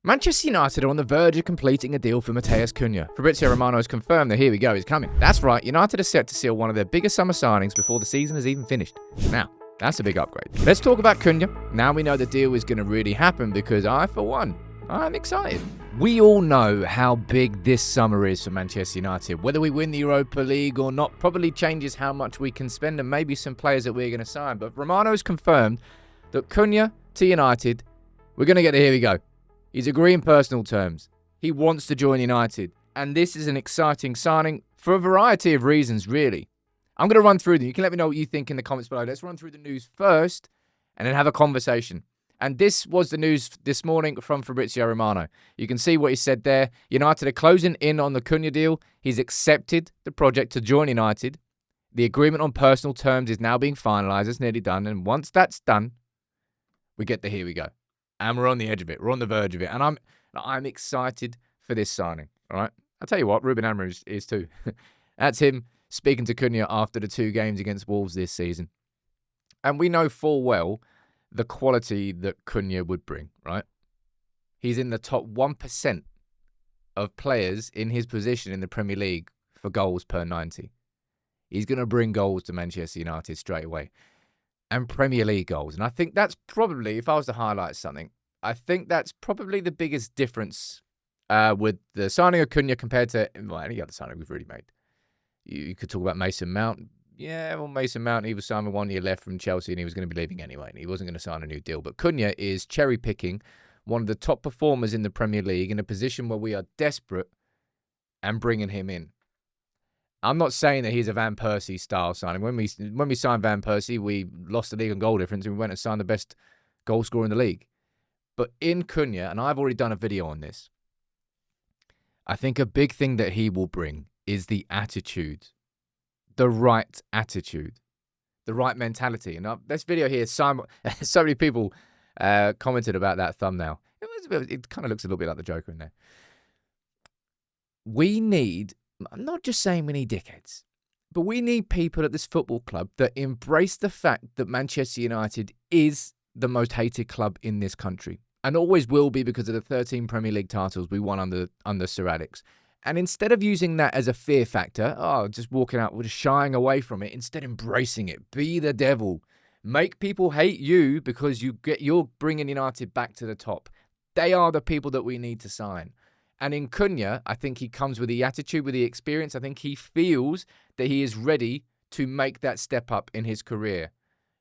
Manchester United are on the verge of completing a deal for Matheus Cunha. Fabrizio Romano has confirmed that here we go, he's coming. That's right, United are set to seal one of their biggest summer signings before the season has even finished. Now, that's a big upgrade. Let's talk about Cunha. Now we know the deal is going to really happen because for one, I'm excited. We all know how big this summer is for Manchester United. Whether we win the Europa League or not probably changes how much we can spend and maybe some players that we're going to sign. But Romano has confirmed that Cunha to United, we're going to get the here we go. He's agreeing personal terms. He wants to join United. And this is an exciting signing for a variety of reasons, really. I'm going to run through them. You can let me know what you think in the comments below. Let's run through the news first and then have a conversation. And this was the news this morning from Fabrizio Romano. You can see what he said there. United are closing in on the Cunha deal. He's accepted the project to join United. The agreement on personal terms is now being finalised. It's nearly done. And once that's done, we get the here we go. And we're on the edge of it. We're on the verge of it. And I'm excited for this signing. All right. I'll tell you what, Ruben Amorim is too. That's him speaking to Cunha after the 2 games against Wolves this season. And we know full well the quality that Cunha would bring, right? He's in the top 1% of players in his position in the Premier League for goals per 90. He's going to bring goals to Manchester United straight away. And Premier League goals. And I think that's probably, if I was to highlight something, I think that's probably the biggest difference with the signing of Cunha compared to any other signing we've really made. You could talk about Mason Mount. Yeah, well, Mason Mount, he was signed 1 year left from Chelsea and he was going to be leaving anyway. And he wasn't going to sign a new deal. But Cunha is cherry-picking one of the top performers in the Premier League in a position where we are desperate and bringing him in. I'm not saying that he's a Van Persie style signing. When we signed Van Persie, we lost the league on goal difference and we went and signed the best goal scorer in the league. But in Cunha, and I've already done a video on this, I think a big thing that he will bring is the attitude, the right attitude, the right mentality. And this video here, so many people commented about that thumbnail. It kind of looks a little bit like the Joker in there. I'm not just saying we need dickheads, but we need people at this football club that embrace the fact that Manchester United is the most hated club in this country and always will be because of the 13 Premier League titles we won under Sir Alex. And instead of using that as a fear factor, just walking out, just shying away from it, instead embracing it, be the devil, make people hate you because you're bringing United back to the top. They are the people that we need to sign. And in Cunha, I think he comes with the attitude, with the experience. I think he feels that he is ready to make that step up in his career.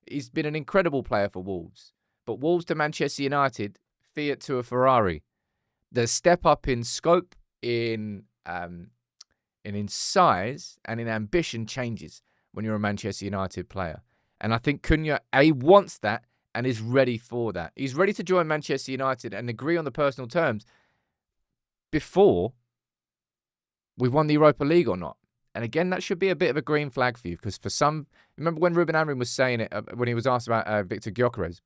He's been an incredible player for Wolves. But Wolves to Manchester United, Fiat to a Ferrari. The step up in scope, in size, and in ambition changes when you're a Manchester United player. And I think Cunha, wants that and is ready for that. He's ready to join Manchester United and agree on the personal terms before we've won the Europa League or not. And again, that should be a bit of a green flag for you because for some, remember when Ruben Amorim was saying it, when he was asked about Victor Gyökeres,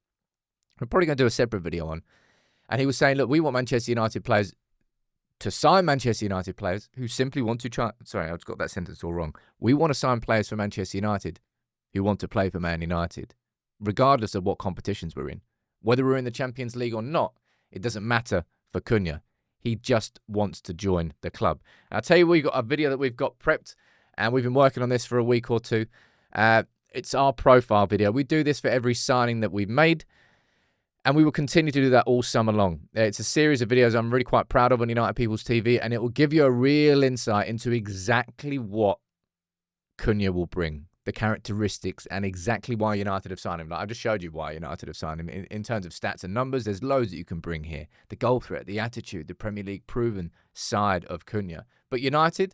we're probably going to do a separate video on, and he was saying, look, we want Manchester United players to sign Manchester United players who simply want to try, sorry, I just got that sentence all wrong. We want to sign players for Manchester United who want to play for Man United, regardless of what competitions we're in. Whether we're in the Champions League or not, it doesn't matter for Cunha. He just wants to join the club. And I'll tell you, we've got a video that we've got prepped, and we've been working on this for a week or two. It's our profile video. We do this for every signing that we've made, and we will continue to do that all summer long. It's a series of videos I'm really quite proud of on United People's TV, and it will give you a real insight into exactly what Cunha will bring, the characteristics, and exactly why United have signed him. Like I just showed you why United have signed him. In terms of stats and numbers, there's loads that you can bring here. The goal threat, the attitude, the Premier League proven side of Cunha. But United,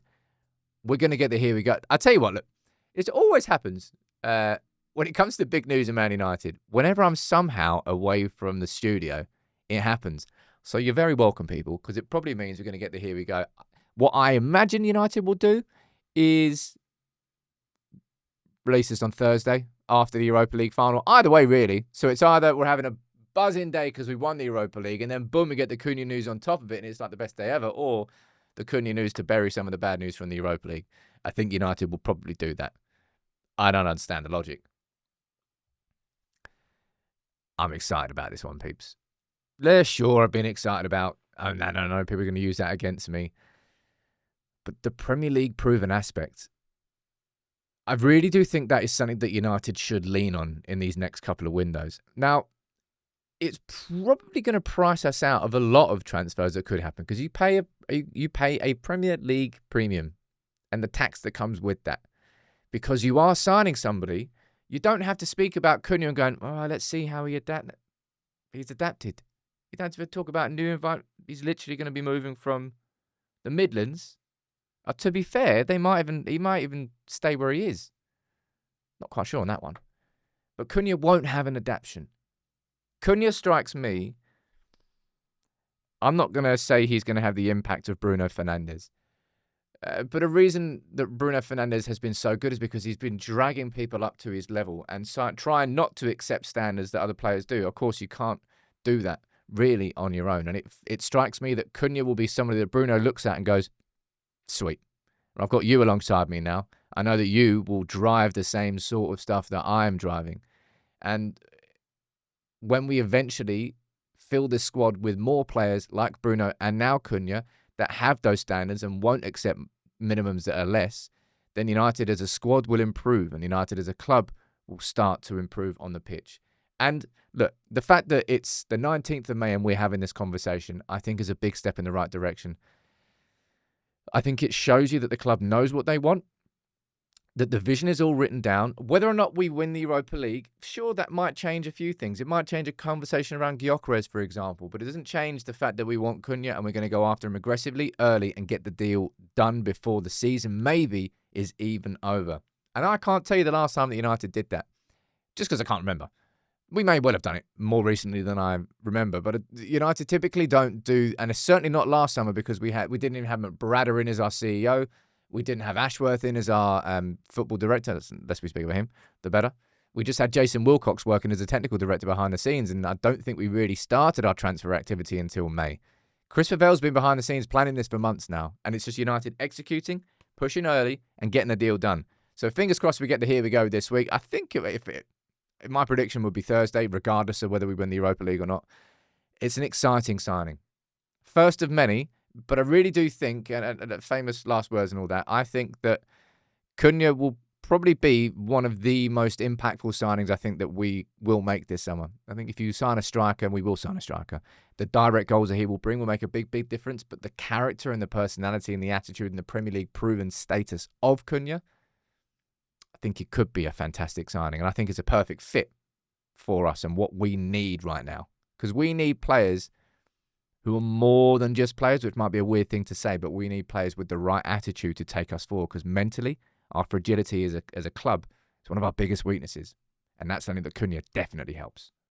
we're going to get the here we go. I'll tell you what, look, it always happens when it comes to big news in Man United. Whenever I'm somehow away from the studio, it happens. So you're very welcome, people, because it probably means we're going to get the here we go. What I imagine United will do is release this on Thursday after the Europa League final. Either way, really. So it's either we're having a buzzing day because we won the Europa League and then boom, we get the Cunha news on top of it and it's like the best day ever, or the Cunha news to bury some of the bad news from the Europa League. I think United will probably do that. I don't understand the logic. I'm excited about this one, peeps. Sure, I've been excited about Oh, no. People are going to use that against me. But the Premier League proven aspect, I really do think that is something that United should lean on in these next couple of windows. Now, it's probably going to price us out of a lot of transfers that could happen because you pay a Premier League premium and the tax that comes with that. Because you are signing somebody, you don't have to speak about Cunha and going, oh, let's see how he's adapted. You don't have to talk about new environment. He's literally going to be moving from the Midlands. To be fair, he might even stay where he is. Not quite sure on that one. But Cunha won't have an adaptation. Cunha strikes me. I'm not going to say he's going to have the impact of Bruno Fernandes. But a reason that Bruno Fernandes has been so good is because he's been dragging people up to his level and trying not to accept standards that other players do. Of course, you can't do that really on your own. And it strikes me that Cunha will be somebody that Bruno looks at and goes, sweet. I've got you alongside me now. I know that you will drive the same sort of stuff that I'm driving. And when we eventually fill this squad with more players like Bruno and now Cunha that have those standards and won't accept minimums that are less, then United as a squad will improve and United as a club will start to improve on the pitch. And look, the fact that it's the 19th of May and we're having this conversation, I think is a big step in the right direction. I think it shows you that the club knows what they want, that the vision is all written down. Whether or not we win the Europa League, sure, that might change a few things. It might change a conversation around Gyökeres, for example, but it doesn't change the fact that we want Cunha and we're going to go after him aggressively early and get the deal done before the season maybe is even over. And I can't tell you the last time that United did that, just because I can't remember. We may well have done it more recently than I remember, but United typically don't do, and it's certainly not last summer because we didn't even have Brada in as our CEO. We didn't have Ashworth in as our football director. Less we speak about him, the better. We just had Jason Wilcox working as a technical director behind the scenes, and I don't think we really started our transfer activity until May. Chris Favell's been behind the scenes planning this for months now, and it's just United executing, pushing early, and getting the deal done. So fingers crossed we get the here we go this week. I think my prediction would be Thursday, regardless of whether we win the Europa League or not. It's an exciting signing. First of many, but I really do think, and famous last words and all that, I think that Cunha will probably be one of the most impactful signings I think that we will make this summer. I think if you sign a striker, and we will sign a striker, the direct goals that he will bring will make a big, big difference, but the character and the personality and the attitude and the Premier League proven status of Cunha, I think it could be a fantastic signing, and I think it's a perfect fit for us and what we need right now. Because we need players who are more than just players, which might be a weird thing to say, but we need players with the right attitude to take us forward. Because mentally, our fragility as a club is one of our biggest weaknesses, and that's something that Cunha definitely helps.